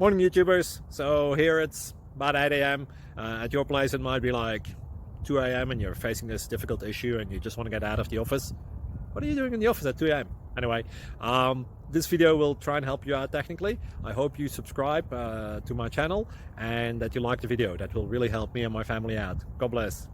Morning YouTubers. So here it's about 8 a.m. At your place it might be like 2 a.m. and you're facing this difficult issue and you just want to get out of the office. What are you doing in the office at 2 a.m.? Anyway, this video will try and help you out technically. I hope you subscribe to my channel and that you like the video. That will really help me and my family out. God bless.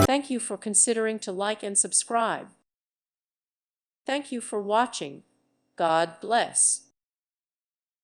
Thank you for considering to like and subscribe. Thank you for watching. God bless.